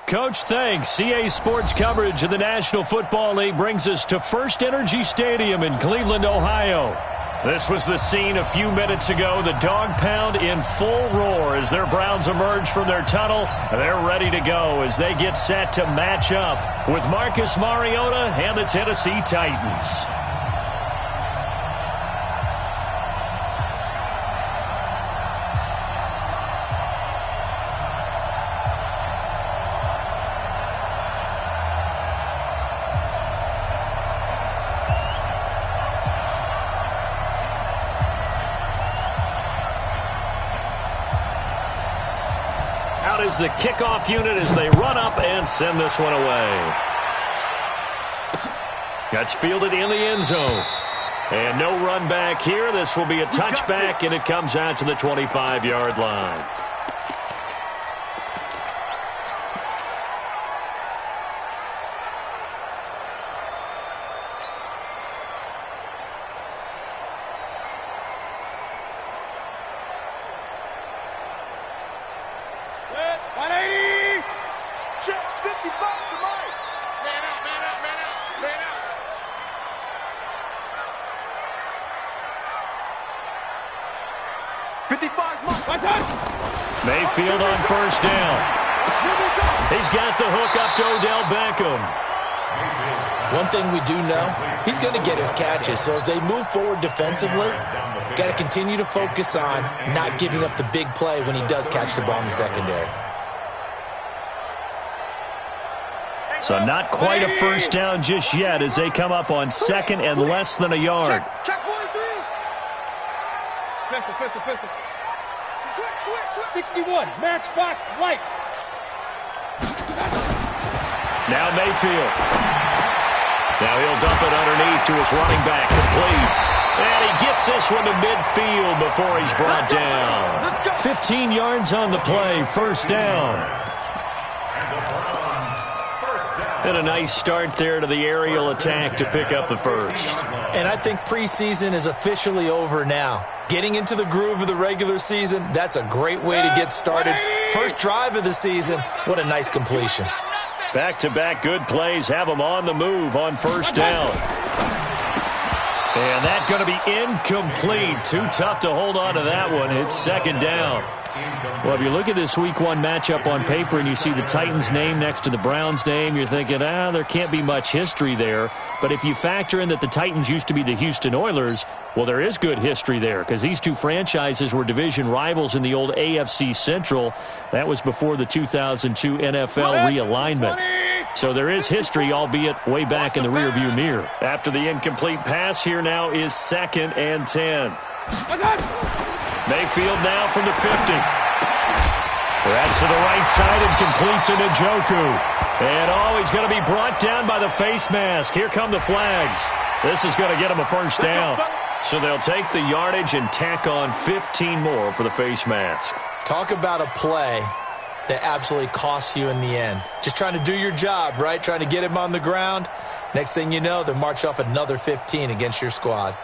Coach, thanks. CA Sports coverage of the National Football League brings us to First Energy Stadium in Cleveland, Ohio. This was the scene a few minutes ago. The dog pound in full roar as their Browns emerge from their tunnel. They're ready to go as they get set to match up with Marcus Mariota and the Tennessee Titans. Is the kickoff unit as they run up and send this one away. That's fielded in the end zone. And no run back here. This will be a touchback, and it comes out to the 25-yard line. Mayfield on first down. He's got the hook up to Odell Beckham. One thing we do know, he's going to get his catches. So as they move forward defensively, got to continue to focus on not giving up the big play when he does catch the ball in the secondary. So not quite a first down just yet as they come up on second and less than a yard. Check 43. Pistol. 61, matchbox, lights. Now Mayfield. Now he'll dump it underneath to his running back, complete. And he gets this one to midfield before he's brought down. 15 yards on the play, first down. And a nice start there to the aerial attack to pick up the first. And I think preseason is officially over now. Getting into the groove of the regular season, that's a great way to get started. First drive of the season, what a nice completion. Back-to-back good plays have them on the move on first down. And that's going to be incomplete. Too tough to hold on to that one. It's second down. Well, if you look at this Week 1 matchup on paper and you see the Titans' name next to the Browns' name, you're thinking, there can't be much history there. But if you factor in that the Titans used to be the Houston Oilers, well, there is good history there because these two franchises were division rivals in the old AFC Central. That was before the 2002 NFL realignment. So there is history, albeit way back in the rearview mirror. After the incomplete pass, here now is 2nd and 10. Mayfield now from the 50. That's to the right side and complete to Njoku. And he's going to be brought down by the face mask. Here come the flags. This is going to get him a first down. So they'll take the yardage and tack on 15 more for the face mask. Talk about a play that absolutely costs you in the end. Just trying to do your job, right? Trying to get him on the ground. Next thing you know, they'll march off another 15 against your squad.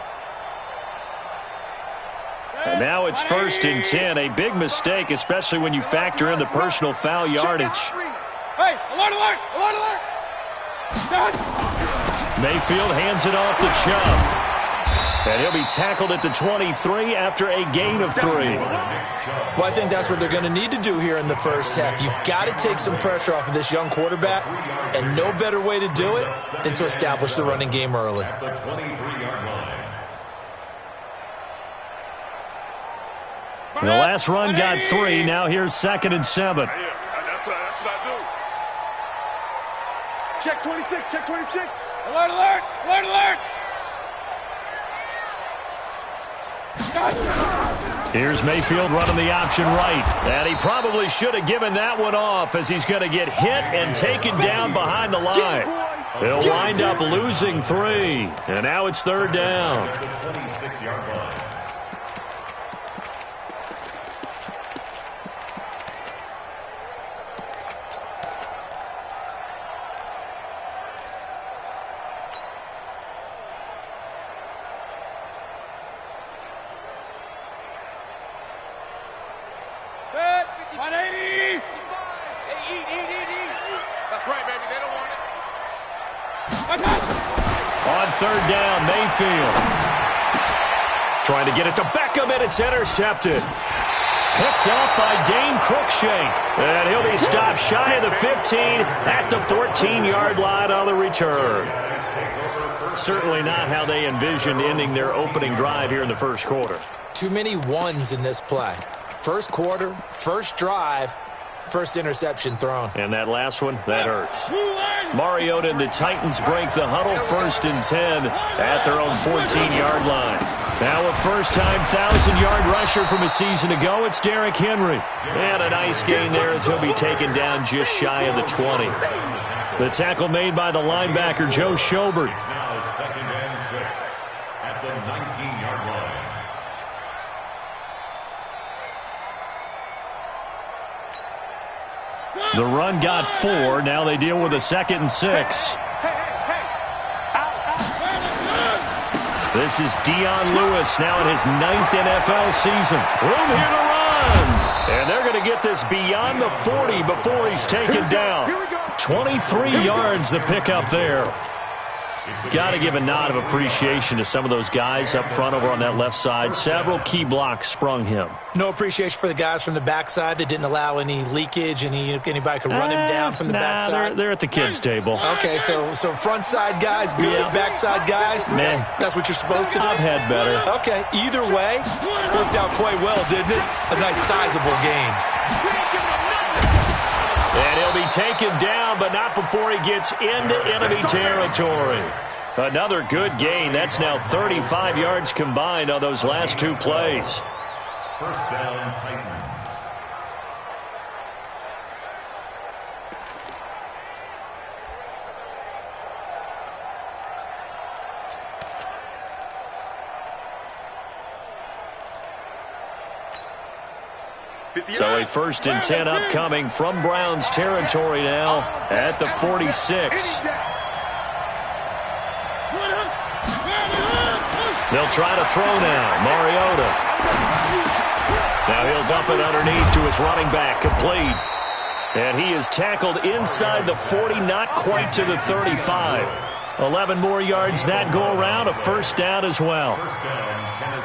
And now it's 1st and 10. A big mistake, especially when you factor in the personal foul yardage. Hey, alert, alert, alert, alert. Mayfield hands it off to Chubb. And he'll be tackled at the 23 after a gain of 3. Well, I think that's what they're going to need to do here in the first half. You've got to take some pressure off of this young quarterback, and no better way to do it than to establish the running game early. The last run got 3. Now here's 2nd and 7. That's what I do. Check 26, check 26. Alert, alert, alert, alert. Here's Mayfield running the option right. And he probably should have given that one off as he's going to get hit and taken down behind the line. He'll wind up losing 3. And now it's 3rd down. third down. Mayfield trying to get it to Beckham, and it's intercepted. Picked up by Dane Cruikshank. And he'll be stopped shy of the 15 at the 14-yard line on the return. Certainly not how they envisioned ending their opening drive here in the first quarter. Too many ones in this play. First quarter, first drive, first interception thrown. And that last one, that hurts. Mariota and the Titans break the huddle 1st and 10 at their own 14-yard line. Now a first-time 1,000-yard rusher from a season ago, it's Derrick Henry. And a nice gain there as he'll be taken down just shy of the 20. The tackle made by the linebacker, Joe Schobert. Now 2nd and 6 at the 19-yard line. The run got 4. Now they deal with a 2nd and 6. This is Dion Lewis now in his 9th NFL season. Room here to run. And they're going to get this beyond the 40 before he's taken down. 23 yards the pickup there. Got to give a nod of appreciation to some of those guys up front over on that left side. Several key blocks sprung him. No appreciation for the guys from the backside that didn't allow any leakage, and anybody could run him down from the backside. They're at the kids' table. Okay, so front side guys, good. Backside guys, man, that's what you're supposed to do. I've had better. Okay, either way, worked out quite well, didn't it? A nice sizable gain. And he'll be taken down, but not before he gets into enemy territory. Another good gain. That's now 35 yards combined on those last 2 plays. First down, Titans. So a 1st and 10 upcoming from Browns territory now at the 46. They'll try to throw now. Mariota. Now he'll dump it underneath to his running back. Complete. And he is tackled inside the 40, not quite to the 35. 11 more yards that go around, a first down as well.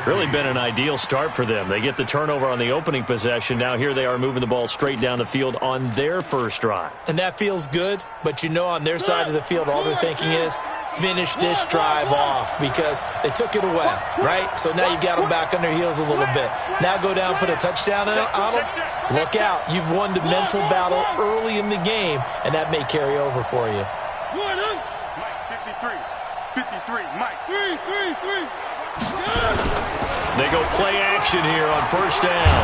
Really been an ideal start for them. They get the turnover on the opening possession. Now here they are moving the ball straight down the field on their first drive. And that feels good, but you know on their side of the field all they're thinking is finish this drive off because they took it away, right? So now you've got them back on their heels a little bit. Now go down, put a touchdown on them. Look out. You've won the mental battle early in the game, and that may carry over for you. 53, Mike. 3. They go play action here on first down.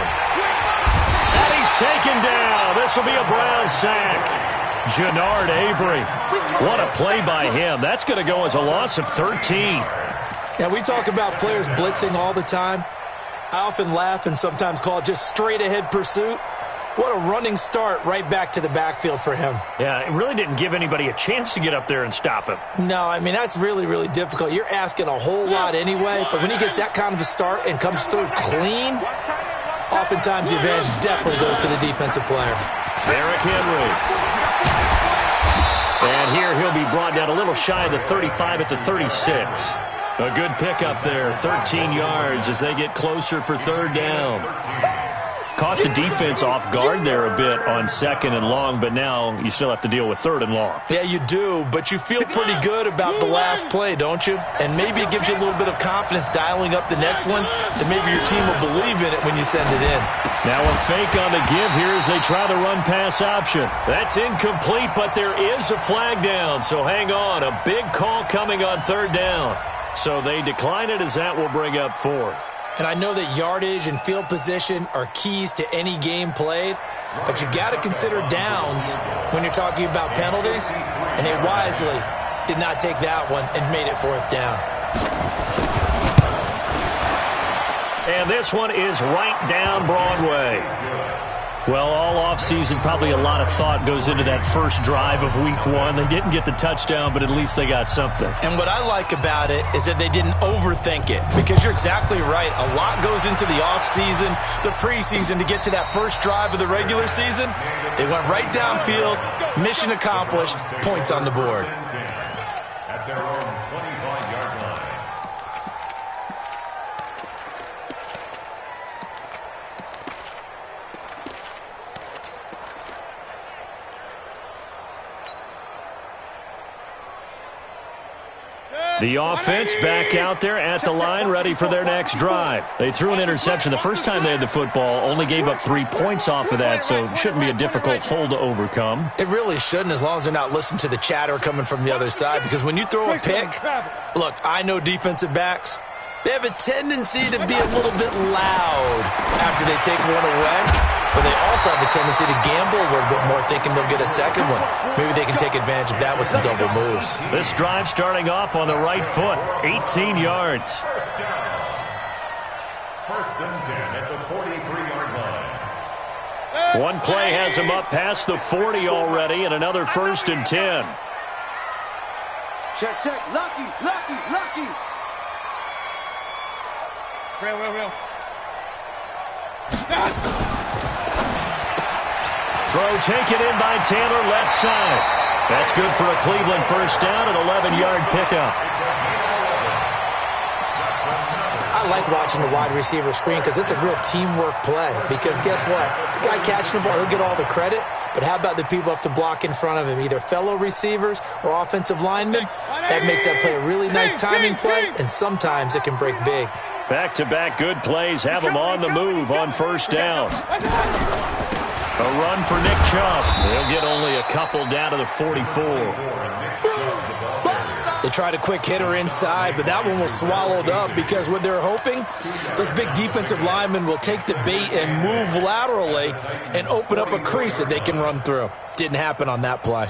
And he's taken down. This will be a Brown sack. Jannard Avery. What a play by him. That's going to go as a loss of 13. Now, we talk about players blitzing all the time. I often laugh and sometimes call it just straight-ahead pursuit. What a running start right back to the backfield for him. Yeah, it really didn't give anybody a chance to get up there and stop him. No, I mean, that's really, really difficult. You're asking a whole lot anyway, but when he gets that kind of a start and comes through clean, oftentimes the advantage definitely goes to the defensive player. Derrick Henry. And here he'll be brought down a little shy of the 35 at the 36. A good pickup there, 13 yards as they get closer for third down. Caught the defense off guard there a bit on 2nd and long, but now you still have to deal with 3rd and long. Yeah, you do, but you feel pretty good about the last play, don't you? And maybe it gives you a little bit of confidence dialing up the next one, that maybe your team will believe in it when you send it in. Now a fake on the give here as they try the run-pass option. That's incomplete, but there is a flag down, so hang on. A big call coming on 3rd down. So they decline it as that will bring up 4th. And I know that yardage and field position are keys to any game played, but you got to consider downs when you're talking about penalties, and they wisely did not take that one and made it 4th down. And this one is right down Broadway. Well, all offseason, probably a lot of thought goes into that first drive of week 1. They didn't get the touchdown, but at least they got something. And what I like about it is that they didn't overthink it, because you're exactly right. A lot goes into the offseason, the preseason to get to that first drive of the regular season. They went right downfield, mission accomplished, points on the board. At their own 25-yard The offense back out there at the line, ready for their next drive. They threw an interception the first time they had the football, only gave up 3 points off of that, so it shouldn't be a difficult hole to overcome. It really shouldn't, as long as they're not listening to the chatter coming from the other side, because when you throw a pick, look, I know defensive backs, they have a tendency to be a little bit loud after they take one away, but they also have a tendency to gamble a little bit more, thinking they'll get a second one. Maybe they can take advantage of that with some double moves. This drive starting off on the right foot, 18 yards. First and 10 at the 43-yard line. One play has him up past the 40 already, and another first and 10. Check, check. Lucky, lucky, lucky. Real. Throw taken in by Taylor, left side. That's good for a Cleveland first down, an 11-yard pickup. I like watching the wide receiver screen because it's a real teamwork play. Because guess what? The guy catching the ball, he'll get all the credit. But how about the people up to block in front of him, either fellow receivers or offensive linemen? That makes that play a really nice timing play, and sometimes it can break big. Back-to-back good plays have them on the move on first down. A run for Nick Chubb. They'll get only a couple down to the 44. They tried a quick hitter inside, but that one was swallowed up because what they're hoping, those big defensive linemen will take the bait and move laterally and open up a crease that they can run through. Didn't happen on that play.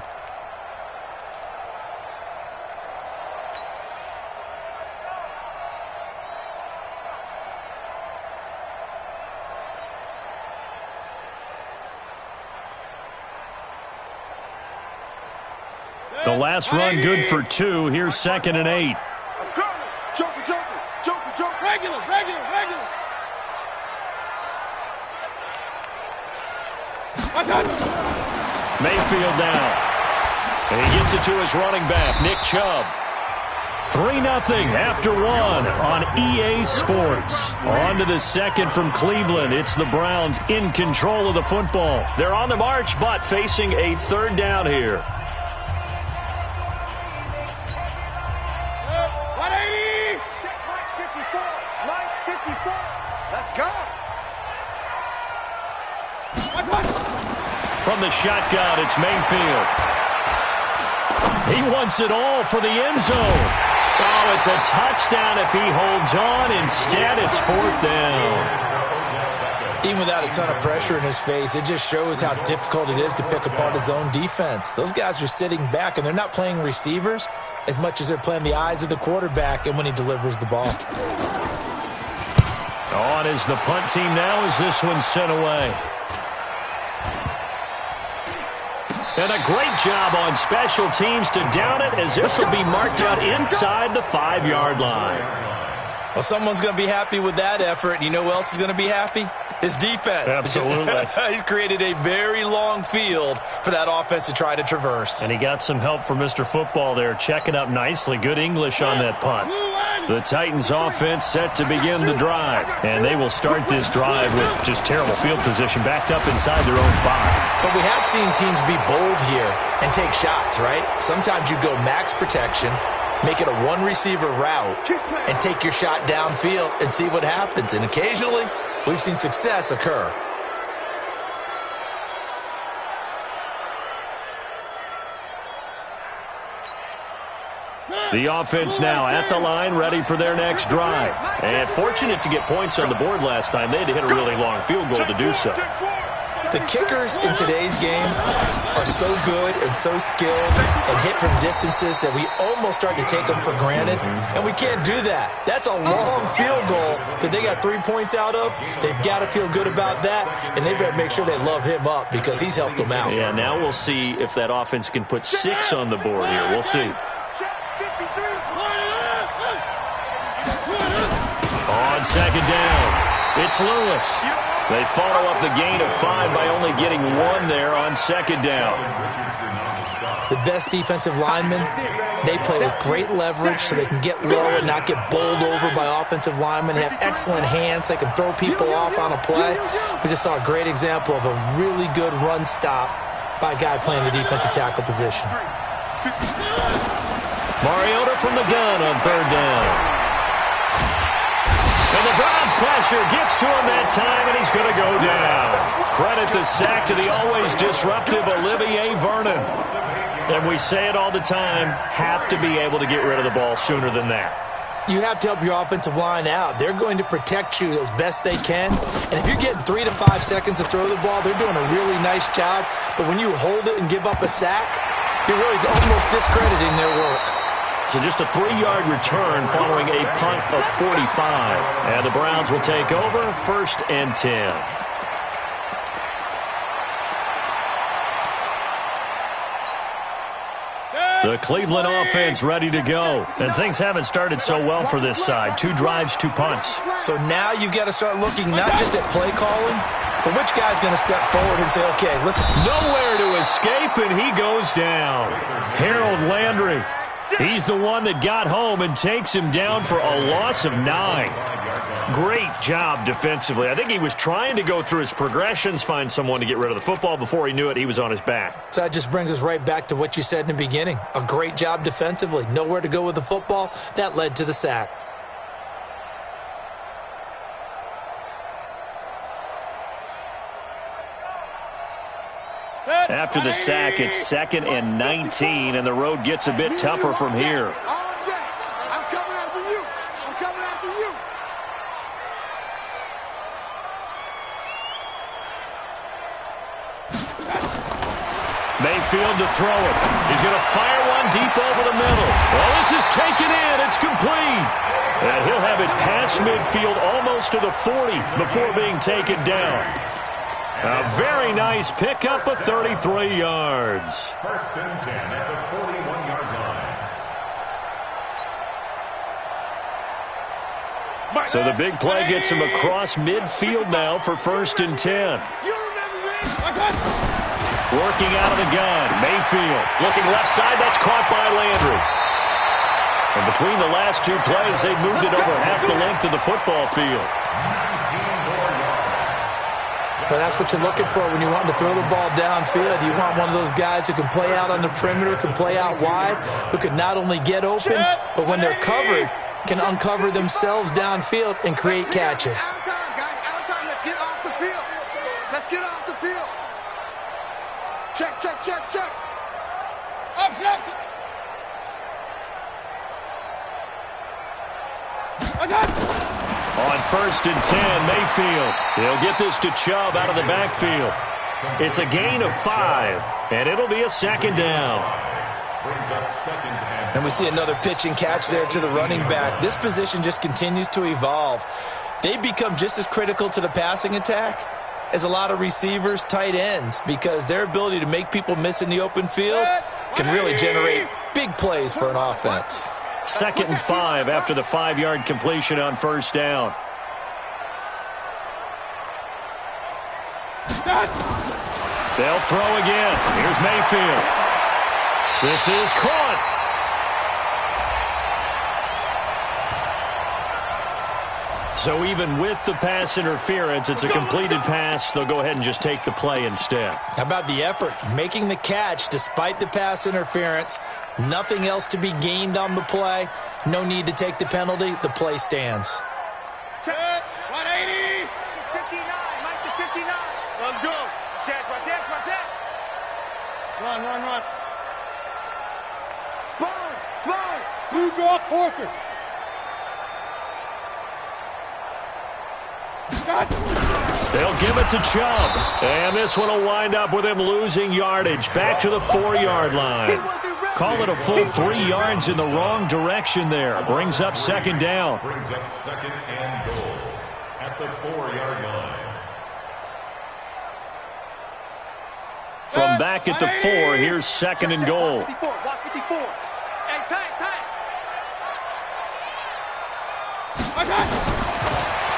The last run good for 2. Here's 2nd and 8. Joker. Regular. Mayfield down. And he gets it to his running back, Nick Chubb. 3-0 after 1 on EA Sports. On to the second from Cleveland. It's the Browns in control of the football. They're on the march, but facing a third down here. Let's go. From the shotgun, it's Mayfield. He wants it all for the end zone. Oh, it's a touchdown if he holds on. Instead, it's 4th down. Even without a ton of pressure in his face, it just shows how difficult it is to pick apart his own defense. Those guys are sitting back, and they're not playing receivers as much as they're playing the eyes of the quarterback and when he delivers the ball. On is the punt team now as this one's sent away. And a great job on special teams to down it, as this will be marked out inside the 5-yard line. Well, someone's going to be happy with that effort. You know who else is going to be happy? His defense. Absolutely. He's created a very long field for that offense to try to traverse. And he got some help from Mr. Football there, checking up nicely. Good English on that punt. The Titans offense set to begin the drive. And they will start this drive with just terrible field position, backed up inside their own 5. But we have seen teams be bold here and take shots, right? Sometimes you go max protection, make it a one-receiver route, and take your shot downfield and see what happens. And occasionally, we've seen success occur. The offense now at the line, ready for their next drive. And fortunate to get points on the board last time. They had to hit a really long field goal to do so. The kickers in today's game are so good and so skilled and hit from distances that we almost start to take them for granted, and we can't do that. That's a long field goal that they got 3 points out of. They've got to feel good about that, and they better make sure they love him up because he's helped them out. Yeah, now we'll see if that offense can put 6 on the board here. We'll see. On second down, it's Lewis. They follow up the gain of 5 by only getting 1 there on second down. The best defensive linemen, they play with great leverage so they can get low and not get bowled over by offensive linemen. They have excellent hands. They can throw people off on a play. We just saw a great example of a really good run stop by a guy playing the defensive tackle position. Mariota from the gun on third down. And the Browns pressure gets to him that time, and he's going to go down. Credit the sack to the always disruptive Olivier Vernon. And we say it all the time, have to be able to get rid of the ball sooner than that. You have to help your offensive line out. They're going to protect you as best they can. And if you're getting 3 to 5 seconds to throw the ball, they're doing a really nice job. But when you hold it and give up a sack, you're really almost discrediting their work. So just a 3-yard return following a punt of 45. And the Browns will take over 1st and 10. The Cleveland offense ready to go. And things haven't started so well for this side. 2 drives, 2 punts. So now you've got to start looking not just at play calling, but which guy's going to step forward and say, okay, listen. Nowhere to escape, and he goes down. Harold Landry. He's the one that got home and takes him down for a loss of 9. Great job defensively. I think he was trying to go through his progressions, find someone to get rid of the football. Before he knew it, he was on his back. So that just brings us right back to what you said in the beginning. A great job defensively. Nowhere to go with the football. That led to the sack. After the sack, it's 2nd and 19, and the road gets a bit tougher from here. I'm coming after you. I'm coming after you. Mayfield to throw it. He's going to fire one deep over the middle. Well, this is taken in. It's complete. And he'll have it past midfield almost to the 40 before being taken down. A very nice pickup of 33 yards. 1st and 10 at the 41-yard line. So the big play gets him across midfield now for 1st and 10. You remember me? Working out of the gun. Mayfield looking left side. That's caught by Landry. And between the last 2 plays, they've moved it over half the length of the football field. But that's what you're looking for when you want to throw the ball downfield. You want one of those guys who can play out on the perimeter, can play out wide, who can not only get open, but when they're covered, can uncover themselves downfield and create catches. Out of time, guys. Out of time. Let's get off the field. Let's get off the field. Check, check, check, check. Up, Jackson. On 1st and 10, Mayfield. He'll get this to Chubb out of the backfield. It's a gain of 5, and it'll be a 2nd down. And we see another pitch and catch there to the running back. This position just continues to evolve. They become just as critical to the passing attack as a lot of receivers, tight ends, because their ability to make people miss in the open field can really generate big plays for an offense. 2nd and 5 after the 5-yard completion on 1st down. They'll throw again. Here's Mayfield. This is caught. So even with the pass interference, it's a completed pass. They'll go ahead and just take the play instead. How about the effort? Making the catch despite the pass interference. Nothing else to be gained on the play. No need to take the penalty. The play stands. Check. 180. 59. Mike to 59. Let's go. Check, check, check. Run, run, run. Sponge, sponge. Smooth draw Corker. They'll give it to Chubb. And this one will wind up with him losing yardage. Back to the 4-yard line. Call it a full 3 yards in the wrong direction there. Brings up 2nd down. Brings up 2nd and goal at the 4-yard line. From back at the 4, here's 2nd and goal. Watch 54. Hey, tight.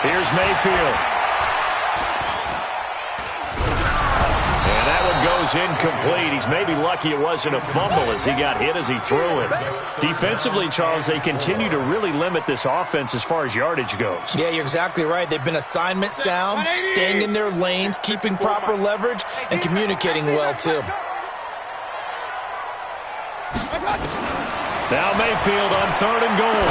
Here's Mayfield. And that one goes incomplete. He's maybe lucky it wasn't a fumble as he got hit as he threw it. Defensively, Charles, they continue to really limit this offense as far as yardage goes. Yeah, you're exactly right. They've been assignment sound, staying in their lanes, keeping proper leverage, and communicating well, too. Now Mayfield on 3rd and goal.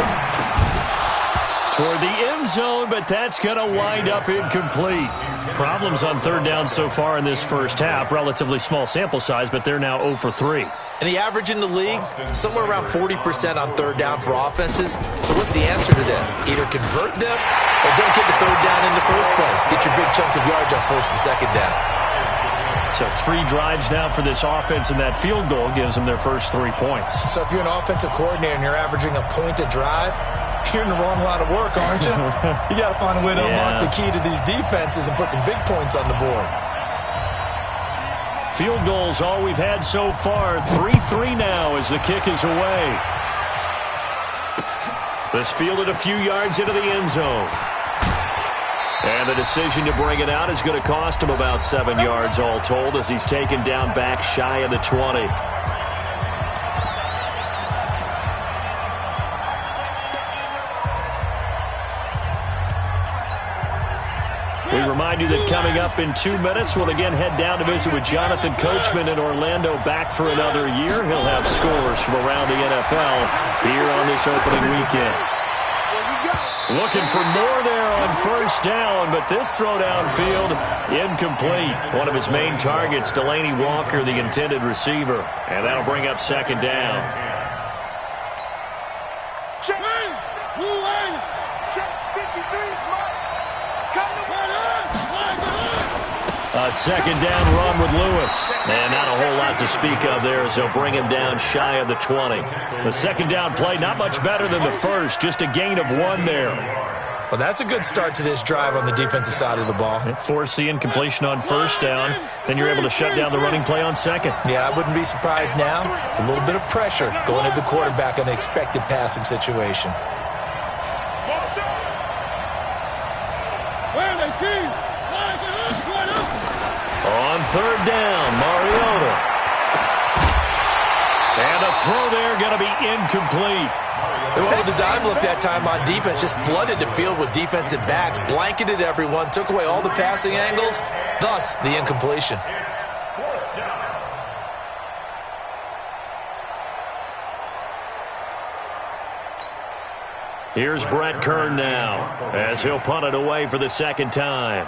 Toward the end zone, but that's going to wind up incomplete. Problems on 3rd down so far in this first half. Relatively small sample size, but they're now 0 for 3. And the average in the league, somewhere around 40% on 3rd down for offenses. So what's the answer to this? Either convert them or don't get the 3rd down in the first place. Get your big chunks of yards on 1st and 2nd down. So 3 drives now for this offense, and that field goal gives them their first 3 points. So if you're an offensive coordinator and you're averaging a point a drive, you're in the wrong line of work, aren't you? You got to find a way to unlock the key to these defenses and put some big points on the board. Field goals all we've had so far. 3-3 now as the kick is away. This fielded a few yards into the end zone. And the decision to bring it out is going to cost him about 7 yards all told as he's taken down back shy of the 20. We remind you that coming up in 2 minutes, we'll again head down to visit with Jonathan Coachman in Orlando, back for another year. He'll have scores from around the NFL here on this opening weekend. Looking for more there on 1st down, but this throw downfield incomplete. One of his main targets, Delaney Walker, the intended receiver. And that'll bring up 2nd down. Check. Blue line. Check 53. A 2nd down run with Lewis. And not a whole lot to speak of there as they'll bring him down shy of the 20. The 2nd down play, not much better than the first. Just a gain of 1 there. Well, that's a good start to this drive on the defensive side of the ball. Force the incompletion on 1st down. Then you're able to shut down the running play on 2nd. Yeah, I wouldn't be surprised now. A little bit of pressure going at the quarterback on an expected passing situation. On 3rd down, Mariota. And a throw there going to be incomplete. And what with the dive look that time on defense, just flooded the field with defensive backs, blanketed everyone, took away all the passing angles, thus the incompletion. Here's Brett Kern now as he'll punt it away for the 2nd time.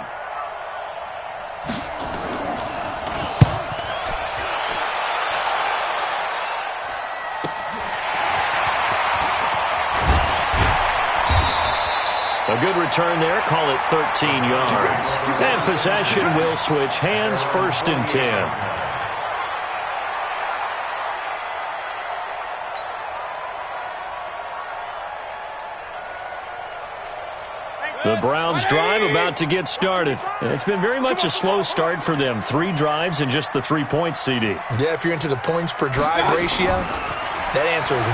A good return there, call it 13 yards. And possession will switch hands, 1st and 10. The Browns drive about to get started. It's been very much a slow start for them. 3 drives and just the 3 points, CD. Yeah, if you're into the points per drive ratio, that answer is 1.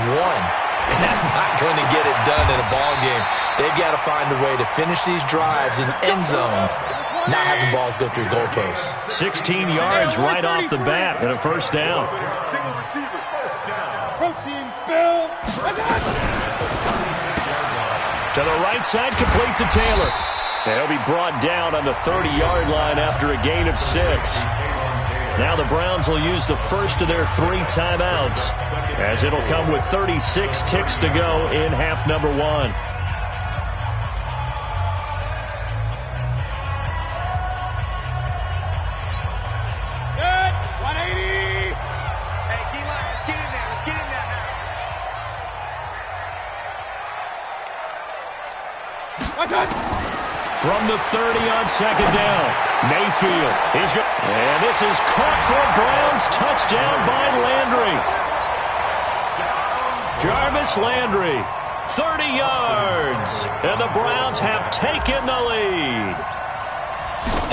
And that's not going to get it done in a ball game. They've got to find a way to finish these drives in end zones, not having balls go through goalposts. 16 yards right off the bat and a 1st down. Protein spill. To the right side, complete to Taylor. He'll be brought down on the 30-yard line after a gain of 6. Now the Browns will use the first of their 3 timeouts as it'll come with 36 ticks to go in half number 1. Good. 180. Hey, D-line, let's get in there. Let's get in there now. What's up? From the 30 on 2nd down, Mayfield. He's good. And this is caught for Browns. Touchdown by Landry. Jarvis Landry, 30 yards. And the Browns have taken the lead.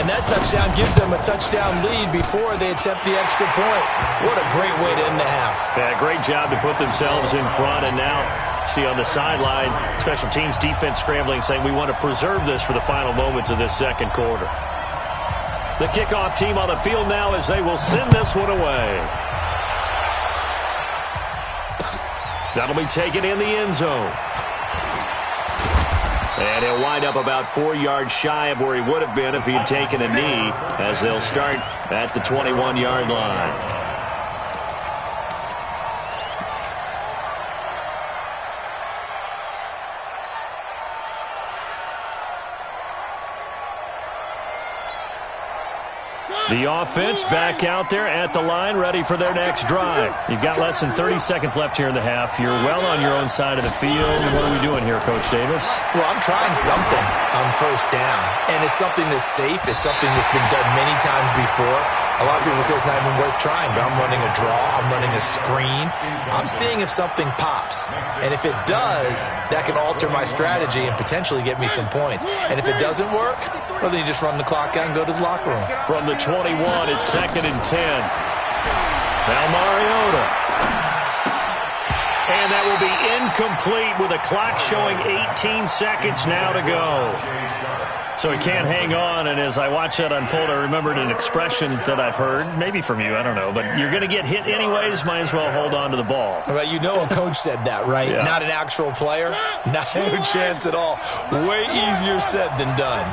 And that touchdown gives them a touchdown lead before they attempt the extra point. What a great way to end the half. Yeah, great job to put themselves in front. And now, see on the sideline, special teams defense scrambling, saying we want to preserve this for the final moments of this 2nd quarter. The kickoff team on the field now as they will send this one away. That'll be taken in the end zone. And he'll wind up about 4 yards shy of where he would have been if he had taken a knee, as they'll start at the 21-yard line. The offense back out there at the line, ready for their next drive. You've got less than 30 seconds left here in the half. You're well on your own side of the field. What are we doing here, Coach Davis? Well, I'm trying something on first down, and it's something that's safe. It's something that's been done many times before. A lot of people say it's not even worth trying, but I'm running a draw. I'm running a screen. I'm seeing if something pops, and if it does, that can alter my strategy and potentially get me some points. And if it doesn't work, well, then you just run the clock out and go to the locker room. From the 21, it's 2nd and 10. Now Mariota. And that will be incomplete with a clock showing 18 seconds now to go. So he can't hang on, and as I watch that unfold, I remembered an expression that I've heard, maybe from you, I don't know, but you're going to get hit anyways, might as well hold on to the ball. Well, you know a coach said that, right? Yeah. Not an actual player. Not a chance at all. Way easier said than done.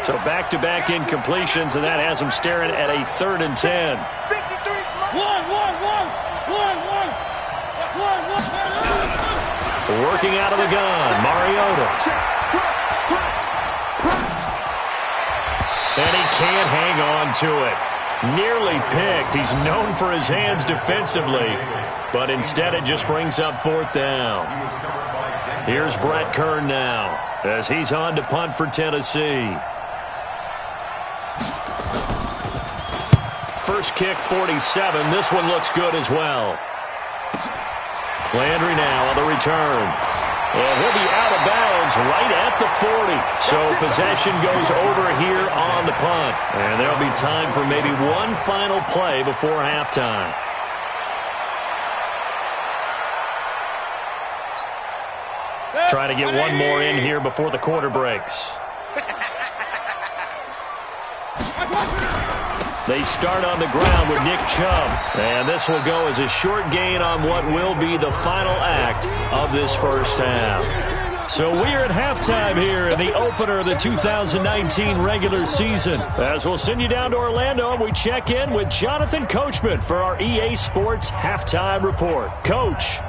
So back-to-back incompletions, and that has him staring at a 3rd and 10. Working out of the gun, Mariota. And he can't hang on to it. Nearly picked. He's known for his hands defensively, but instead it just brings up 4th down. Here's Brett Kern now as he's on to punt for Tennessee. First kick, 47. This one looks good as well. Landry now on the return. And he'll be out of bounds right at the 40. So possession goes over here on the punt. And there'll be time for maybe one final play before halftime. Try to get one more in here before the quarter breaks. They start on the ground with Nick Chubb. And this will go as a short gain on what will be the final act of this first half. So we are at halftime here in the opener of the 2019 regular season. As we'll send you down to Orlando, and we check in with Jonathan Coachman for our EA Sports Halftime Report. Coach.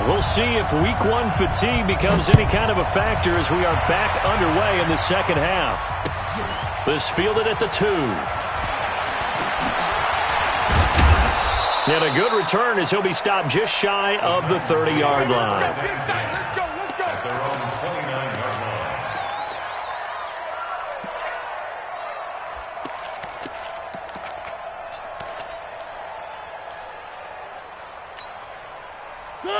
We'll see if week one fatigue becomes any kind of a factor as we are back underway in the second half. This fielded at the 2. And a good return as he'll be stopped just shy of the 30-yard line.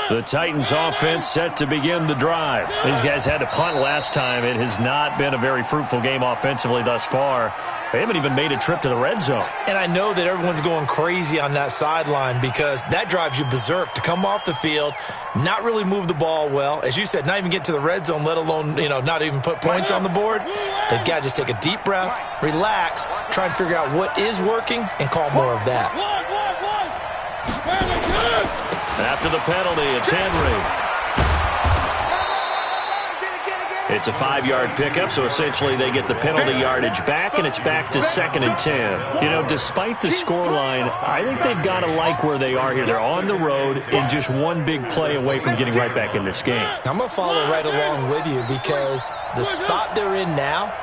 The Titans offense set to begin the drive. These guys had to punt last time. It has not been a very fruitful game offensively thus far. They haven't even made a trip to the red zone. And I know that everyone's going crazy on that sideline because that drives you berserk to come off the field, not really move the ball well. As you said, not even get to the red zone, let alone, not even put points on the board. They've got to just take a deep breath, relax, try and figure out what is working and call more of that. After the penalty, it's Henry. It's a 5-yard pickup, so essentially they get the penalty yardage back, and it's back to 2nd and 10. Despite the scoreline, I think they've got to like where they are here. They're on the road and just one big play away from getting right back in this game. I'm going to follow right along with you because the spot they're in now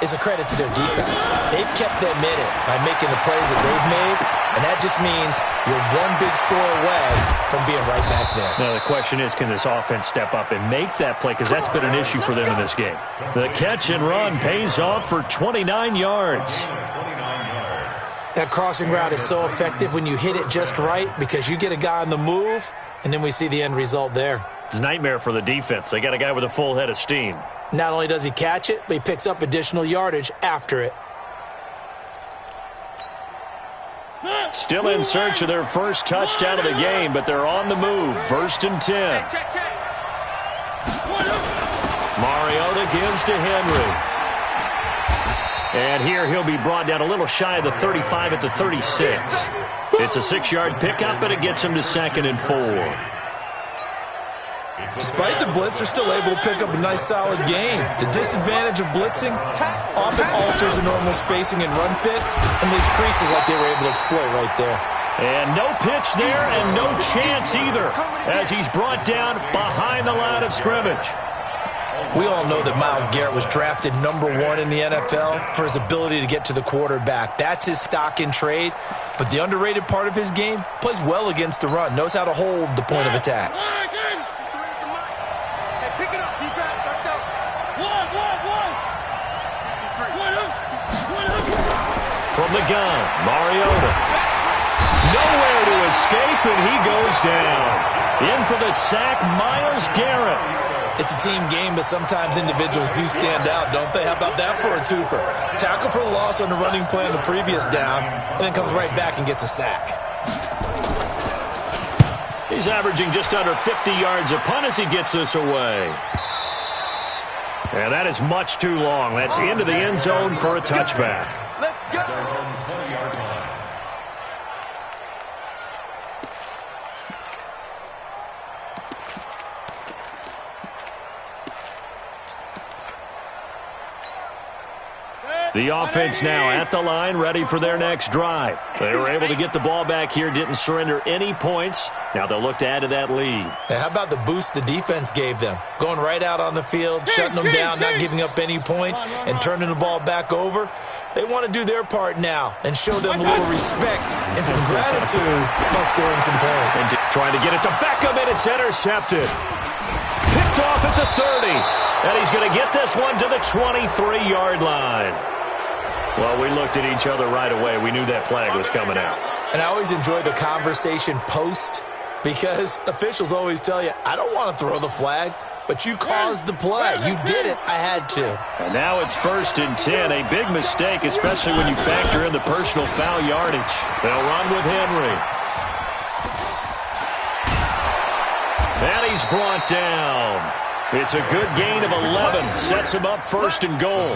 is a credit to their defense. They've kept them in it by making the plays that they've made, and that just means you're one big score away from being right back there. Now, the question is, can this offense step up and make that play? Because that's been an issue for them in this game. The catch and run pays off for 29 yards. That crossing route is so effective when you hit it just right because you get a guy on the move, and then we see the end result there. It's a nightmare for the defense. They got a guy with a full head of steam. Not only does he catch it, but he picks up additional yardage after it. Still in search of their first touchdown of the game, but they're on the move. 1st and 10. Mariota gives to Henry. And here he'll be brought down a little shy of the 35 at the 36. It's a 6-yard pickup, and it gets him to 2nd and 4. Despite the blitz, they're still able to pick up a nice, solid gain. The disadvantage of blitzing often alters the normal spacing and run fits and leaves creases like they were able to exploit right there. And no pitch there and no chance either as he's brought down behind the line of scrimmage. We all know that Myles Garrett was drafted #1 in the NFL for his ability to get to the quarterback. That's his stock in trade. But the underrated part of his game, plays well against the run, knows how to hold the point of attack. Hey, pick it up, defense. Let's go. From the gun, Mariota. Nowhere to escape, and he goes down. In for the sack, Myles Garrett. It's a team game, but sometimes individuals do stand out, don't they? How about that for a twofer? Tackle for loss on the running play on the previous down, and then comes right back and gets a sack. He's averaging just under 50 yards a punt as he gets this away. And that is much too long. That's into the end zone for a touchback. Let's go. The offense now at the line, ready for their next drive. They were able to get the ball back here, didn't surrender any points. Now they'll look to add to that lead. Hey, how about the boost the defense gave them? Going right out on the field, shutting them down, not giving up any points, and turning the ball back over. They want to do their part now and show them a little respect and some gratitude by scoring some points. And trying to get it to Beckham, and it's intercepted. Picked off at the 30. And he's going to get this one to the 23-yard line. Well, we looked at each other right away. We knew that flag was coming out. And I always enjoy the conversation post because officials always tell you, I don't want to throw the flag, but you caused the play. You did it. I had to. And now it's 1st and 10. A big mistake, especially when you factor in the personal foul yardage. They'll run with Henry. And he's brought down. It's a good gain of 11. Sets him up 1st and goal.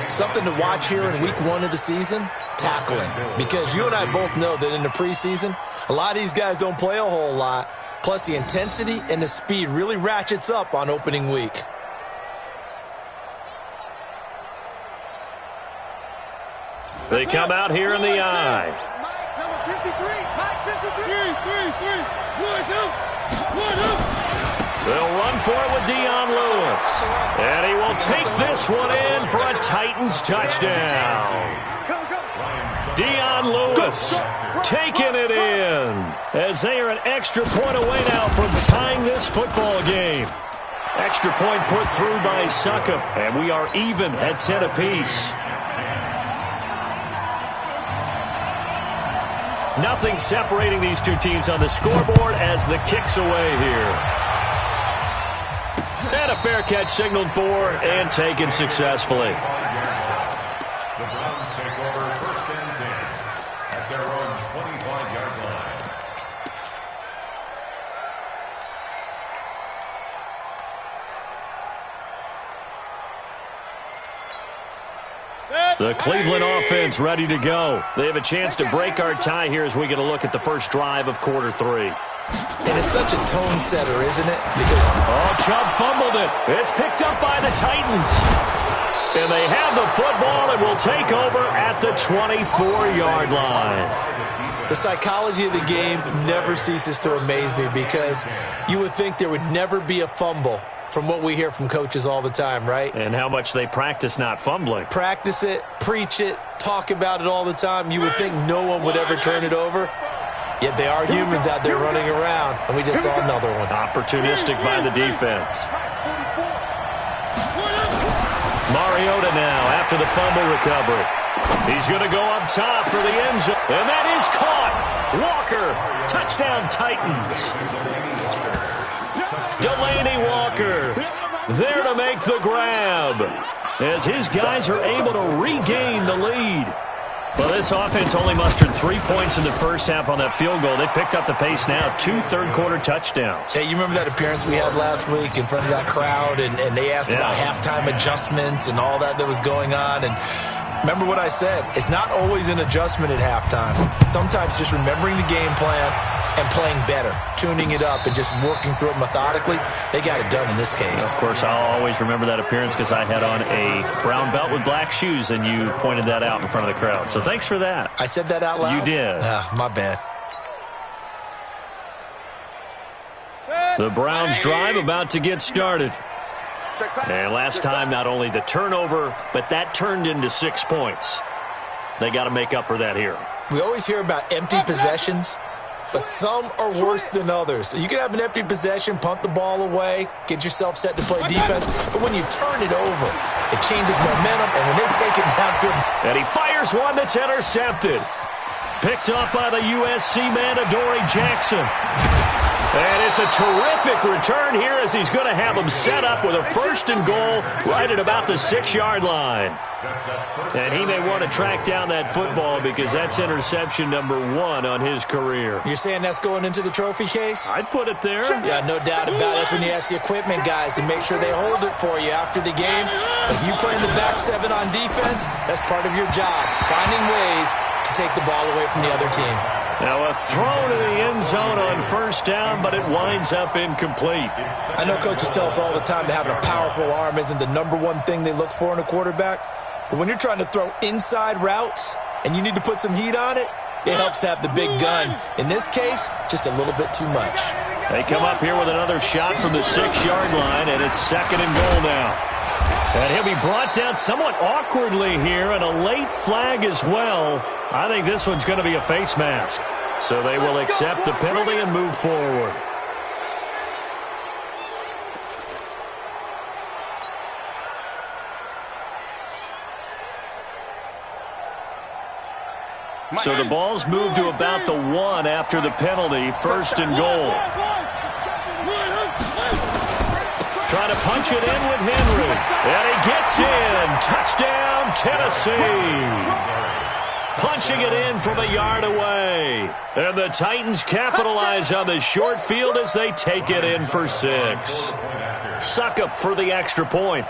Something to watch here in week 1 of the season, tackling. Because you and I both know that in the preseason, a lot of these guys don't play a whole lot. Plus the intensity and the speed really ratchets up on opening week. They come out here in the eye. Mike, number 53. Mike, 53. They'll run for it with Dion Lewis. And he will take this one in for a Titans touchdown. Dion Lewis taking it in as they are an extra point away now from tying this football game. Extra point put through by Succop, and we are even at 10 apiece. Nothing separating these two teams on the scoreboard as the kick's away here. And a fair catch signaled for and taken successfully. The Browns take over 1st and 10 at their own 25-yard line. The Cleveland offense ready to go. They have a chance to break our tie here as we get a look at the first drive of quarter 3. And it's such a tone setter, isn't it? Chubb fumbled it. It's picked up by the Titans. And they have the football and will take over at the 24-yard line. The psychology of the game never ceases to amaze me because you would think there would never be a fumble from what we hear from coaches all the time, right? And how much they practice not fumbling. Practice it, preach it, talk about it all the time. You would think no one would ever turn it over. Yet they are humans out there running around, and we just saw another one. Opportunistic by the defense. Mariota now after the fumble recovery. He's going to go up top for the end zone. And that is caught. Walker, touchdown Titans. Delaney Walker there to make the grab as his guys are able to regain the lead. Well, this offense only mustered 3 points in the first half on that field goal. They picked up the pace now, 2 third-quarter touchdowns. Hey, you remember that appearance we had last week in front of that crowd, and they asked about halftime adjustments and all that was going on, and remember what I said. It's not always an adjustment at halftime. Sometimes just remembering the game plan and playing better, tuning it up and just working through it methodically. They got it done in this case. Of course, I'll always remember that appearance because I had on a brown belt with black shoes, and you pointed that out in front of the crowd. So thanks for that. I said that out loud? You did. My bad. The Browns drive about to get started. And last time, not only the turnover, but that turned into 6 points. They got to make up for that here. We always hear about empty possessions, but some are worse than others. You can have an empty possession, punt the ball away, get yourself set to play defense, but when you turn it over, it changes momentum, and when they take it downfield. And he fires one that's intercepted. Picked up by the USC man, Adoree Jackson. And it's a terrific return here as he's going to have him set up with a 1st and goal right at about the 6-yard line. And he may want to track down that football because that's interception number 1 on his career. You're saying that's going into the trophy case? I'd put it there. Yeah, no doubt about it. That's when you ask the equipment guys to make sure they hold it for you after the game. But if you play in the back 7 on defense, that's part of your job, finding ways to take the ball away from the other team. Now a throw to the end zone on 1st down, but it winds up incomplete. I know coaches tell us all the time that having a powerful arm isn't the number 1 thing they look for in a quarterback. But when you're trying to throw inside routes and you need to put some heat on it, it helps to have the big gun. In this case, just a little bit too much. They come up here with another shot from the 6-yard line, and it's 2nd and goal now. And he'll be brought down somewhat awkwardly here, and a late flag as well. I think this one's going to be a face mask. So they will accept the penalty and move forward. So the ball's moved to about the 1 after the penalty, 1st and goal. Trying to punch it in with Henry. And he gets in. Touchdown, Tennessee. Punching it in from a yard away. And the Titans capitalize on the short field as they take it in for 6. Suckup for the extra point.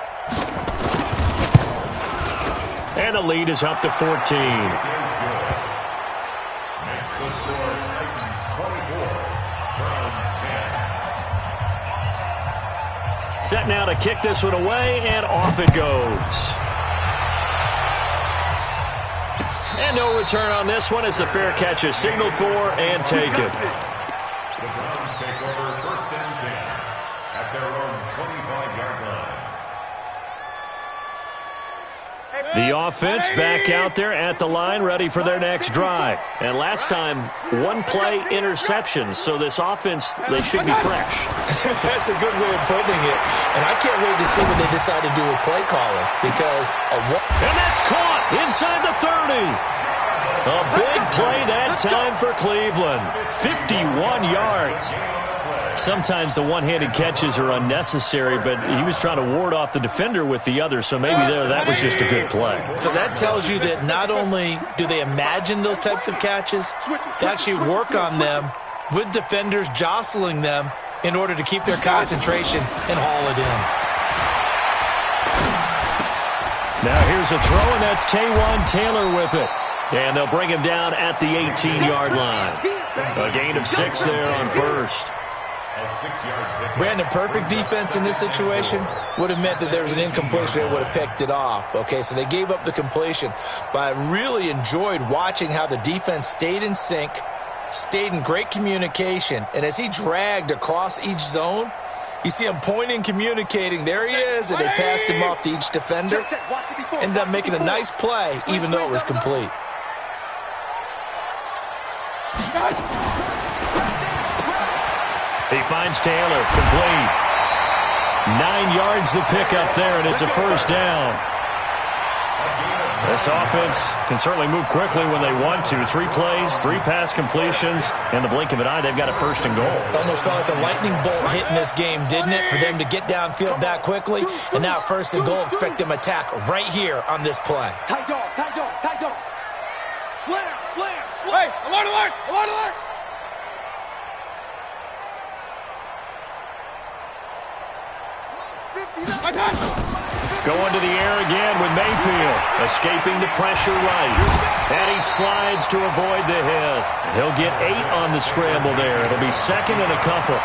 And the lead is up to 14. Set now to kick this one away, and off it goes. And no return on this one as the fair catch is signaled for and taken. The Browns take over 1st and 10 at their own 25-yard line. The offense back out there at the line, ready for their next drive. And last time, 1-play interceptions, so this offense, they should be fresh. That's a good way of putting it. And I can't wait to see what they decide to do with play calling because and that's caught inside the 30. A big play that time for Cleveland. 51 yards. Sometimes the one-handed catches are unnecessary, but he was trying to ward off the defender with the other, so maybe that was just a good play. So that tells you that not only do they imagine those types of catches, they actually work on them with defenders jostling them in order to keep their concentration and haul it in. Now here's a throw, and that's Taywan Taylor with it. And they'll bring him down at the 18-yard line. A gain of 6 there on 1st. Brandon, perfect defense in this situation would have meant that there was an incompletion. They would have picked it off. Okay, so they gave up the completion. But I really enjoyed watching how the defense stayed in sync, stayed in great communication. And as he dragged across each zone, you see him pointing, communicating. There he is, and they passed him off to each defender. Ended up making a nice play, even though it was complete. He finds Taylor, complete. 9 yards to pick up there, and it's a 1st down. This offense can certainly move quickly when they want to. 3 plays, 3 pass completions. In the blink of an eye, they've got a 1st and goal. Almost felt like a lightning bolt hit in this game, didn't it? For them to get downfield that quickly. And now 1st and goal, expect them attack right here on this play. Tight dog, tight dog, tight dog. Slam, slam, slam. Hey, alert, alert, alert, alert. Going to the air again with Mayfield, escaping the pressure right. And he slides to avoid the hit. He'll get 8 on the scramble there. It'll be 2nd and a couple.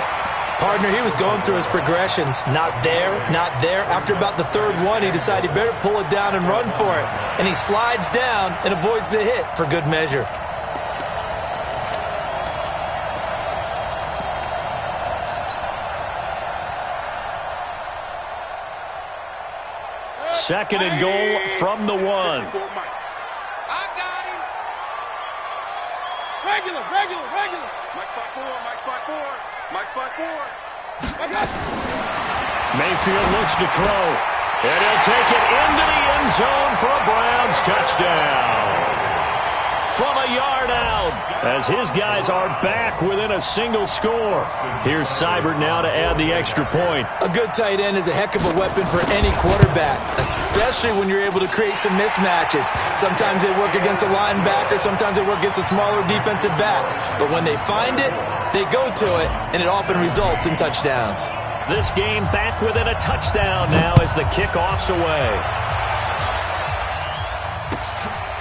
Partner, he was going through his progressions. Not there, not there. After about the 3rd one, he decided he better pull it down and run for it. And he slides down and avoids the hit for good measure. second and goal from the 1. I got him. Regular. Mike spot 4. I got you. Mayfield looks to throw. And he'll take it into the end zone for a Browns touchdown. From a yard out, as his guys are back within a single score. Here's Seibert now to add the extra point. A good tight end is a heck of a weapon for any quarterback, especially when you're able to create some mismatches. Sometimes they work against a linebacker, sometimes they work against a smaller defensive back. But when they find it, they go to it, and it often results in touchdowns. This game back within a touchdown now as the kickoff's away.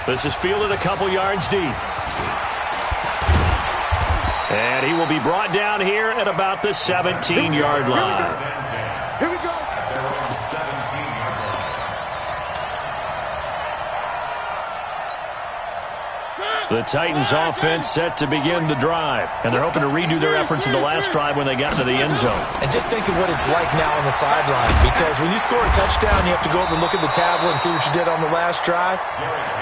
This is fielded a couple yards deep. And he will be brought down here at about the 17-yard line. Here we go. The Titans offense set to begin the drive. And they're hoping to redo their efforts in the last drive when they got into the end zone. And just think of what it's like now on the sideline, because when you score a touchdown, you have to go over and look at the tablet and see what you did on the last drive.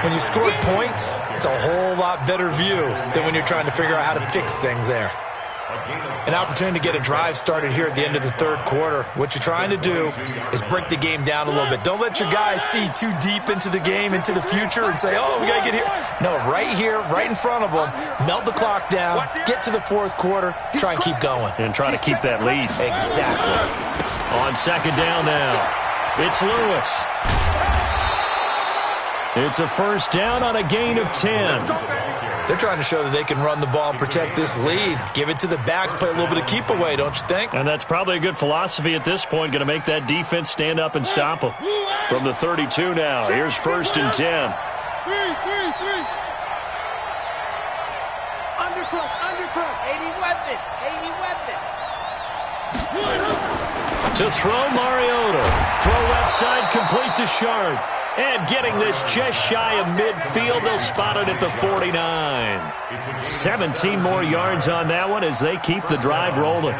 When you score points, it's a whole lot better view than when you're trying to figure out how to fix things there. An opportunity to get a drive started here at the end of the third quarter. What you're trying to do is break the game down a little bit. Don't let your guys see too deep into the game, into the future, and say, oh, we got to get here. No, right here, right in front of them, melt the clock down, get to the fourth quarter, try and keep going. And try to keep that lead. Exactly. On second down now, it's Lewis. It's a first down on a gain of 10. They're trying to show that they can run the ball and protect this lead. Give it to the backs, play a little bit of keep away, don't you think? And that's probably a good philosophy at this point. Going to make that defense stand up and stop them. From the 32 now, here's first and 10. Undercook. 80 weapon. To throw Mariota. Throw left side complete to Sharp. And getting this just shy of midfield, they'll spot it at the 49. 17 more yards on that one as they keep the drive rolling.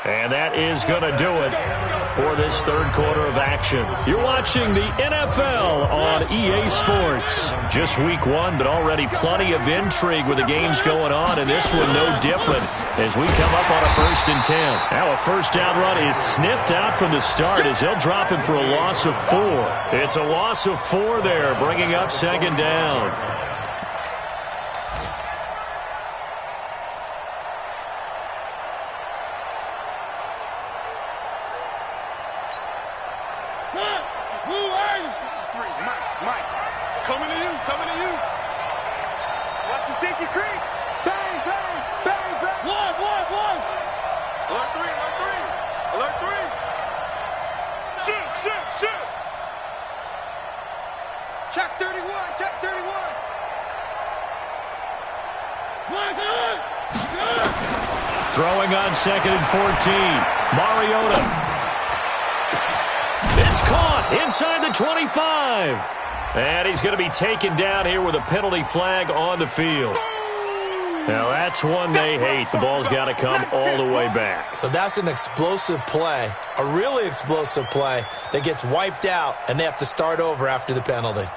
And that is going to do it for this third quarter of action. You're watching the NFL on EA Sports. Just week 1, but already plenty of intrigue with the games going on, and this one no different as we come up on a first and 10. Now a first down run is sniffed out from the start as they'll drop him for a loss of 4. It's a loss of 4 there, bringing up second down. Mike, coming to you. Watch the safety creep. Bang. One. Alert 3. Shoot. Check 31. Throwing on second and 14. Mariota. It's caught inside the 25. And he's going to be taken down here with a penalty flag on the field. Now, that's one they hate. The ball's got to come all the way back. So that's an explosive play, a really explosive play that gets wiped out, and they have to start over after the penalty.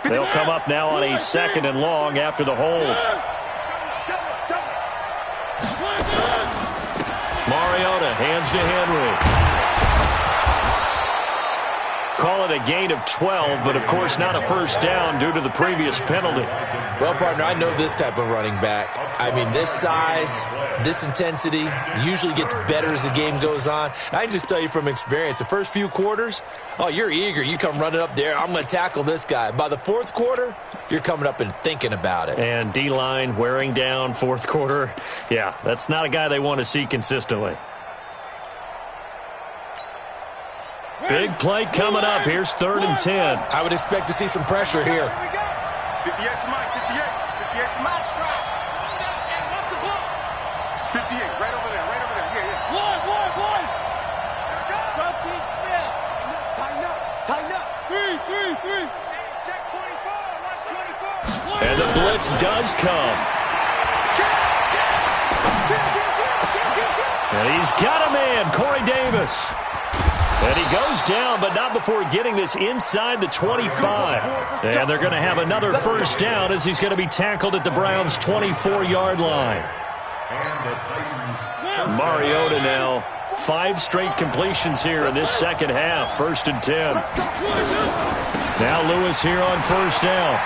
They'll come up now on a second and long after the hold. Mariota hands to Henry. Call it a gain of 12, but of course not a first down due to the previous penalty. Well, partner, I know this type of running back. I mean, this size, this intensity usually gets better as the game goes on. And I can just tell you from experience, the first few quarters, oh, you're eager. You come running up there, I'm going to tackle this guy. By the fourth quarter, you're coming up and thinking about it. And D-line wearing down fourth quarter. Yeah, that's not a guy they want to see consistently. Big play coming up. Here's third and 10. I would expect to see some pressure here. 58 to Mike. 58 Mike. 58, right over there. Yeah. One. Go team Smith. Tighten up. 3. the blitz does come. And he's got a man, Corey Davis. And he goes down, but not before getting this inside the 25. And they're going to have another first down as he's going to be tackled at the Browns' 24-yard line. Mariota now, 5 straight completions here in this second half. 1st and 10. Now Lewis here on first down.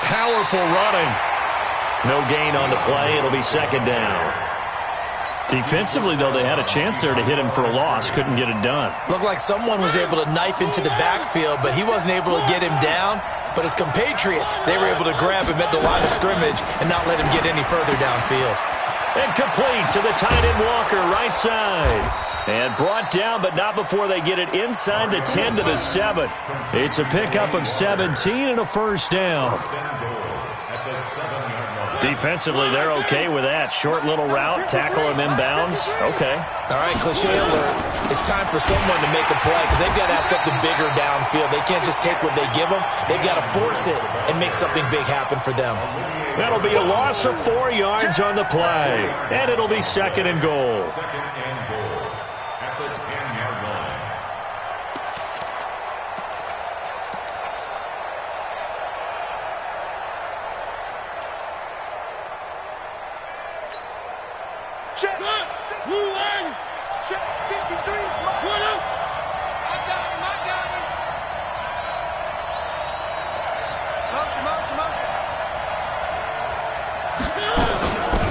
Powerful running. No gain on the play. It'll be 2nd down. Defensively, though, they had a chance there to hit him for a loss. Couldn't get it done. Looked like someone was able to knife into the backfield, but he wasn't able to get him down. But his compatriots, they were able to grab him at the line of scrimmage and not let him get any further downfield. And complete to the tight end Walker, right side. And brought down, but not before they get it inside the 10 to the 7. It's a pickup of 17 and a first down. Defensively, they're okay with that. Short little route, tackle him inbounds. Okay. All right, cliche alert. It's time for someone to make a play because they've got to have something bigger downfield. They can't just take what they give them. They've got to force it and make something big happen for them. That'll be a loss of 4 yards on the play. And it'll be 2nd and goal. 2nd and goal at the 10-yard line. Check. Check. 53. I got him. Motion.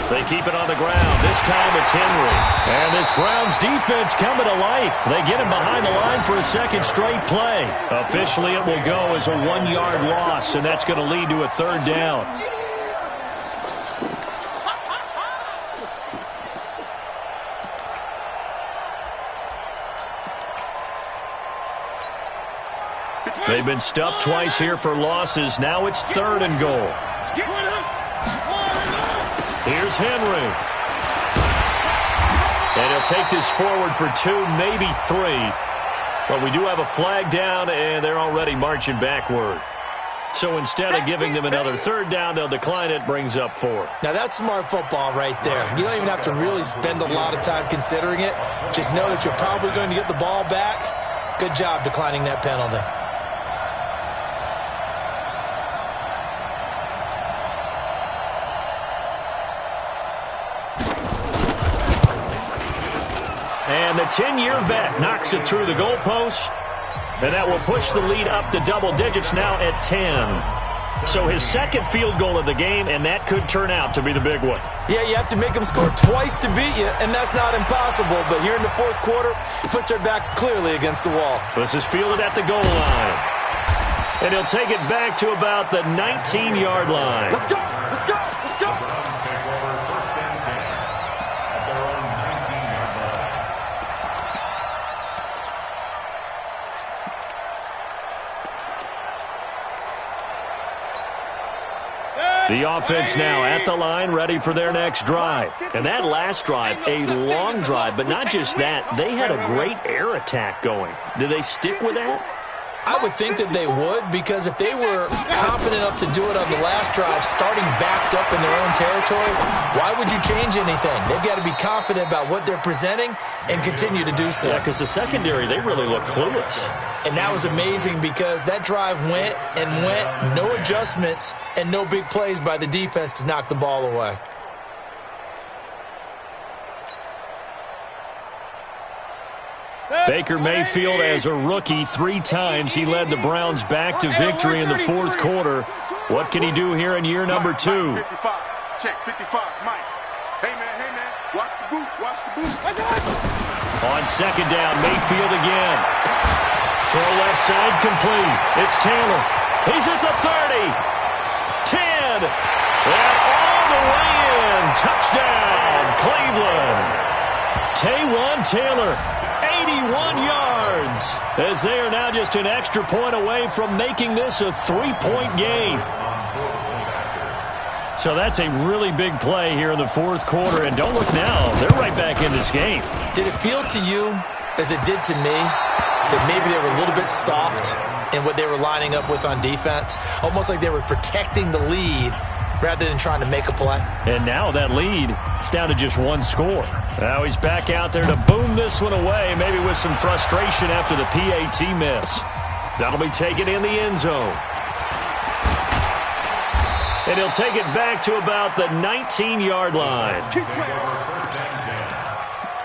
They keep it on the ground. This time it's Henry. And this Browns defense coming to life. They get him behind the line for a 2nd straight play. Officially, it will go as a 1-yard loss, and that's going to lead to a 3rd down. They've been stuffed twice here for losses. Now it's 3rd and goal. Here's Henry. And he'll take this forward for 2, maybe 3. But we do have a flag down, and they're already marching backward. So instead of giving them another 3rd down, they'll decline it, brings up 4. Now, that's smart football right there. You don't even have to really spend a lot of time considering it. Just know that you're probably going to get the ball back. Good job declining that penalty. And the 10-year vet knocks it through the goalpost. And that will push the lead up to double digits now at 10. So his 2nd field goal of the game, and that could turn out to be the big one. Yeah, you have to make them score twice to beat you, and that's not impossible. But here in the 4th quarter, puts their backs clearly against the wall. This is fielded at the goal line. And he'll take it back to about the 19-yard line. Let's go. Let's go. Let's go. The Browns take over 1st and 10 at their own 19-yard line. The offense now at the line, ready for their next drive. And that last drive, a long drive, but not just that. They had a great air attack going. Do they stick with that? I would think that they would, because if they were confident enough to do it on the last drive, starting backed up in their own territory, why would you change anything? They've got to be confident about what they're presenting and continue to do so. Yeah, because the secondary, they really look clueless. And that was amazing because that drive went and went, no adjustments and no big plays by the defense to knock the ball away. Baker Mayfield, as a rookie, 3 times he led the Browns back to victory in the 4th quarter. What can he do here in year number 2? 55. Check 55. Mike. Hey, man. Watch the boot. On 2nd down, Mayfield again. Throw left side complete. It's Taylor. He's at the 30. 10. And all the way in. Touchdown, Cleveland. Taywan Taylor. 81 yards, as they are now just an extra point away from making this a 3-point game. So that's a really big play here in the 4th quarter, and don't look now, they're right back in this game. Did it feel to you, as it did to me, that maybe they were a little bit soft in what they were lining up with on defense. Almost like they were protecting the lead rather than trying to make a play. And now that lead is down to just one score. Now he's back out there to boom this one away, maybe with some frustration after the PAT miss. That'll be taken in the end zone. And he'll take it back to about the 19-yard line. Take over first and 10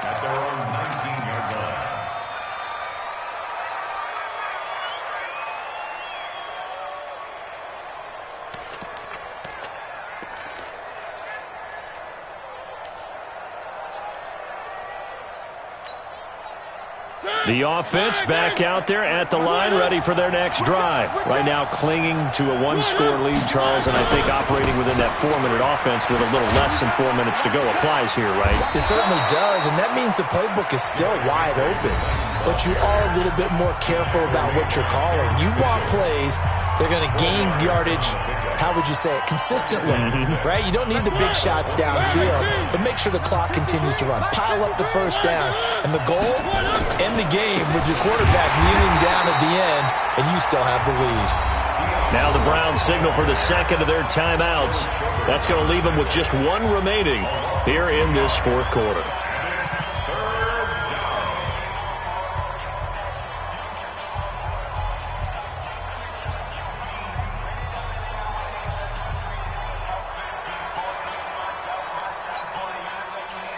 at their own 19-yard line. The offense back out there at the line, ready for their next drive. Right now clinging to a one-score lead, Charles, and I think operating within that 4-minute offense with a little less than 4 minutes to go applies here, right? It certainly does, and that means the playbook is still wide open. But you are a little bit more careful about what you're calling. You want plays that are going to gain yardage, how would you say it, consistently, right? You don't need the big shots downfield, but make sure the clock continues to run. Pile up the first downs. And the goal, end the game with your quarterback kneeling down at the end, and you still have the lead. Now the Browns signal for the second of their timeouts. That's going to leave them with just one remaining here in this fourth quarter.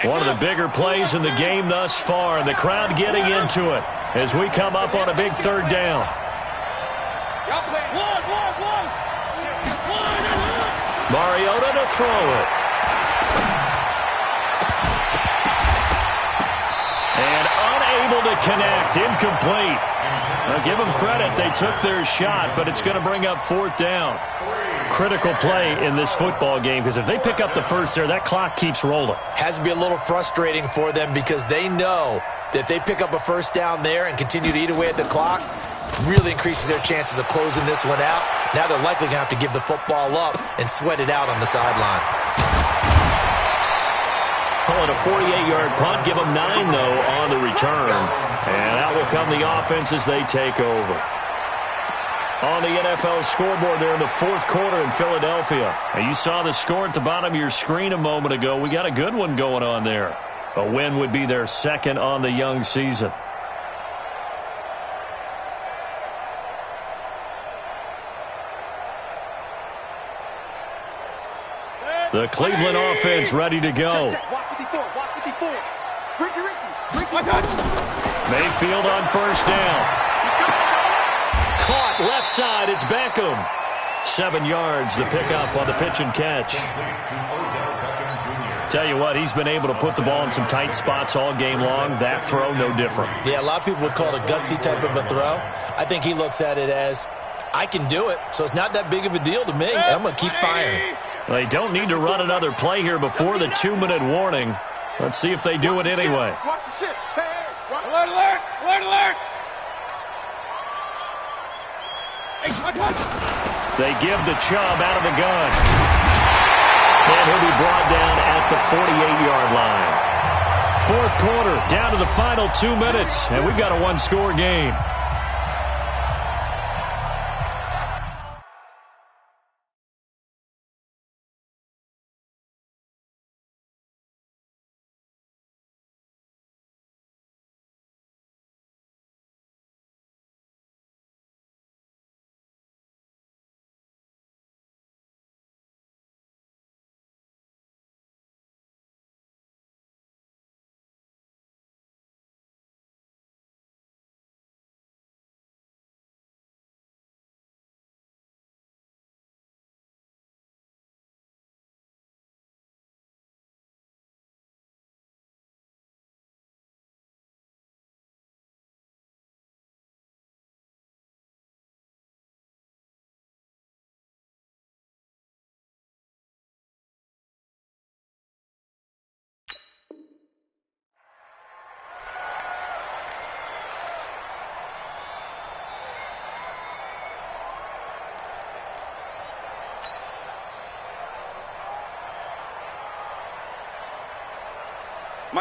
One of the bigger plays in the game thus far, and the crowd getting into it as we come up on a big third down. Mariota to throw it. And unable to connect, incomplete. Now give them credit, they took their shot, but it's going to bring up fourth down. Critical play in this football game, because if they pick up the first there, that clock keeps rolling. Has to be a little frustrating for them because they know that if they pick up a first down there and continue to eat away at the clock, really increases their chances of closing this one out. Now they're likely going to have to give the football up and sweat it out on the sideline. Call it a 48-yard punt. Give them 9, though, on the return. And out will come the offense as they take over. On the NFL scoreboard there in the fourth quarter in Philadelphia. And you saw the score at the bottom of your screen a moment ago. We got a good one going on there. A win would be their second on the young season. The Cleveland offense ready to go. Mayfield on first down. Caught left side, it's Beckham. 7 yards, the pickup on the pitch and catch. Tell you what, he's been able to put the ball in some tight spots all game long. That throw, no different. Yeah, a lot of people would call it a gutsy type of a throw. I think he looks at it as, I can do it, so it's not that big of a deal to me. I'm going to keep firing. They don't need to run another play here before the 2-minute warning. Let's see if they do it anyway. Watch the shit. Hey, alert, alert, alert, alert. They give the Chubb out of the gun. And he'll be brought down at the 48-yard line. Fourth quarter, down to the final 2 minutes, and we've got a one-score game.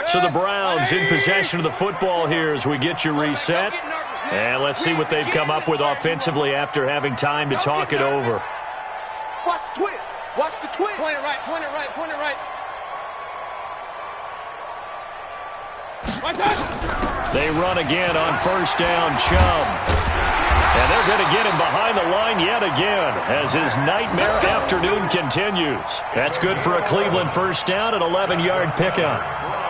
So the Browns in possession of the football here as we get you reset. And let's see what they've come up with offensively after having time to talk it over. Watch the twist. Watch the twist. Point it right, point it right, point it right. They run again on first down, Chubb. And they're going to get him behind the line yet again as his nightmare afternoon continues. That's good for a Cleveland first down, an 11-yard pickup.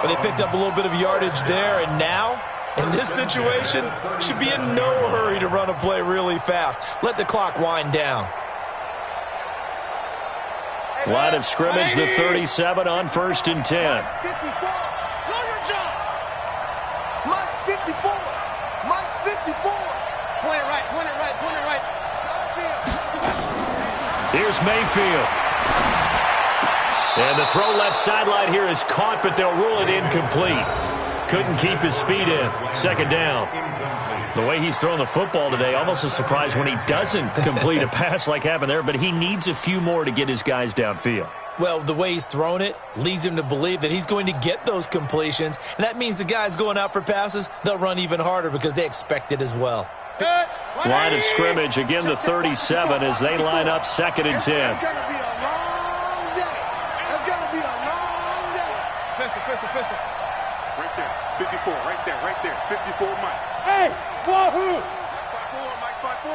But they picked up a little bit of yardage there, and now, in this situation, should be in no hurry to run a play really fast. Let the clock wind down. Line of scrimmage, the 37 on first and 10. Mike 54. Know your job. Mike 54. Mike 54. Point it right, point it right, point it right. Here's Mayfield. And the throw left sideline here is caught, but they'll rule it incomplete. Couldn't keep his feet in. Second down. The way he's thrown the football today, almost a surprise when he doesn't complete a pass like happened there, but he needs a few more to get his guys downfield. Well, the way he's thrown it leads him to believe that he's going to get those completions, and that means the guys going out for passes, they'll run even harder because they expect it as well. Line of scrimmage, again the 37 as they line up second and 10. It's going to be a long day. It's going to be a long day. Pistol. Right there. 54. Right there. 54 Mike. Hey, wahoo! Mike 54.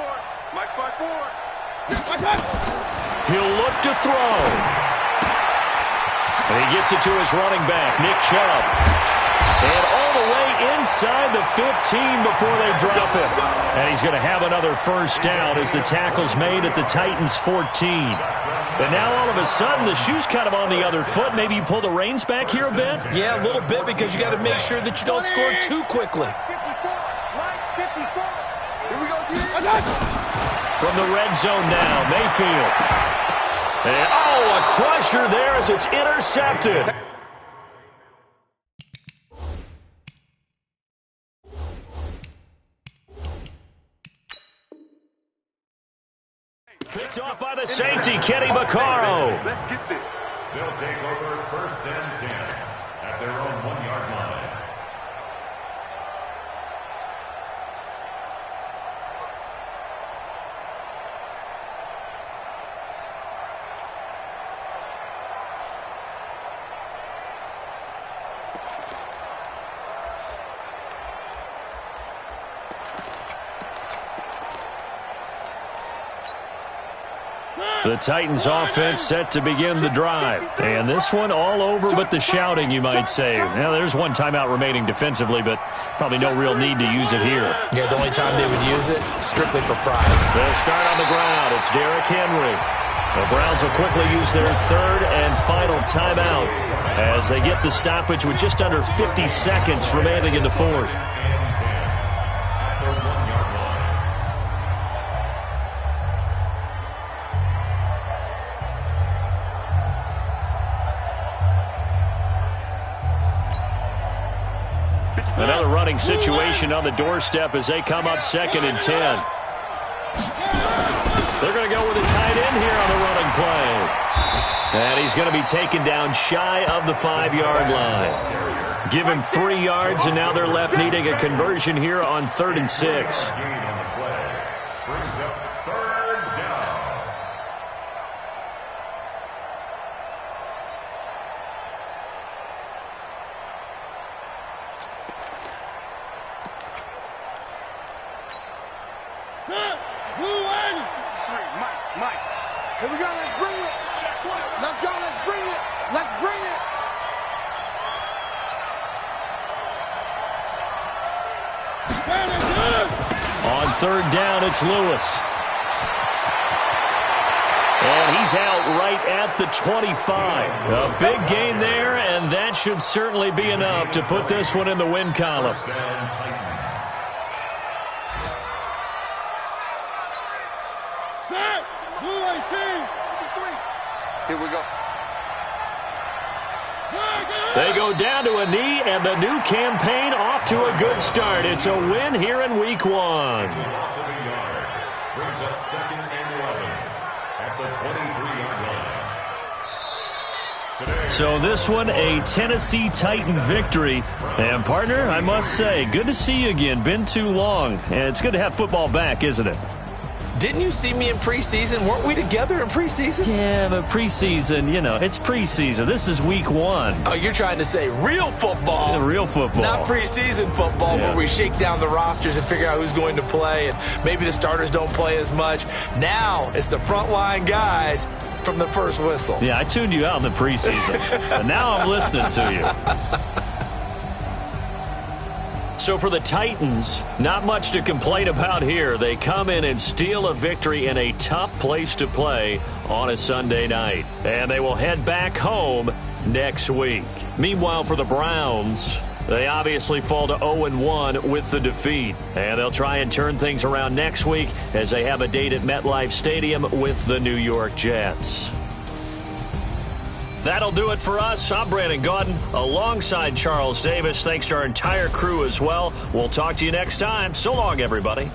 He'll look to throw. And he gets it to his running back, Nick Chubb. And all the way inside the 15 before they drop him. And he's going to have another first down as the tackle's made at the Titans' 14. And now all of a sudden the shoe's kind of on the other foot. Maybe you pull the reins back here a bit? Yeah, a little bit because you got to make sure that you don't score too quickly. 54. Mike 54. Here we go, D. From the red zone now, Mayfield. And, a crusher there as it's intercepted. Picked off by the safety, Kenny Vaccaro. Let's get this. They'll take over first and 10 at their own 1-yard line. The Titans offense set to begin the drive. And this one all over but the shouting, you might say. Now, there's one timeout remaining defensively, but probably no real need to use it here. Yeah, the only time they would use it, strictly for pride. They'll start on the ground. It's Derrick Henry. The Browns will quickly use their third and final timeout as they get the stoppage with just under 50 seconds remaining in the fourth. Another running situation on the doorstep as they come up second and 10. They're going to go with a tight end here on the running play. And he's going to be taken down shy of the 5-yard line. Give him 3 yards, and now they're left needing a conversion here on 3rd and 6. Mike. Here we go. Let's bring it. Let's go. Let's bring it. Let's bring it. On 3rd down, it's Lewis. And he's out right at the 25. A big gain there, and that should certainly be enough to put this one in the win column. Here we go. They go down to a knee, and the new campaign off to a good start. It's a win here in Week 1. Loss of a yard brings up 2nd and 11 at the 23-yard line. So this one, a Tennessee Titan victory. And, partner, I must say, good to see you again. Been too long. And it's good to have football back, isn't it? Didn't you see me in preseason? Weren't we together in preseason? Yeah, but preseason, you know, it's preseason. This is week 1. Oh, you're trying to say real football. Yeah, real football. Not preseason football where we shake down the rosters and figure out who's going to play, and maybe the starters don't play as much. Now it's the frontline guys from the first whistle. Yeah, I tuned you out in the preseason. And now I'm listening to you. So for the Titans, not much to complain about here. They come in and steal a victory in a tough place to play on a Sunday night. And they will head back home next week. Meanwhile, for the Browns, they obviously fall to 0-1 with the defeat. And they'll try and turn things around next week as they have a date at MetLife Stadium with the New York Jets. That'll do it for us. I'm Brandon Gaudin alongside Charles Davis. Thanks to our entire crew as well. We'll talk to you next time. So long, everybody.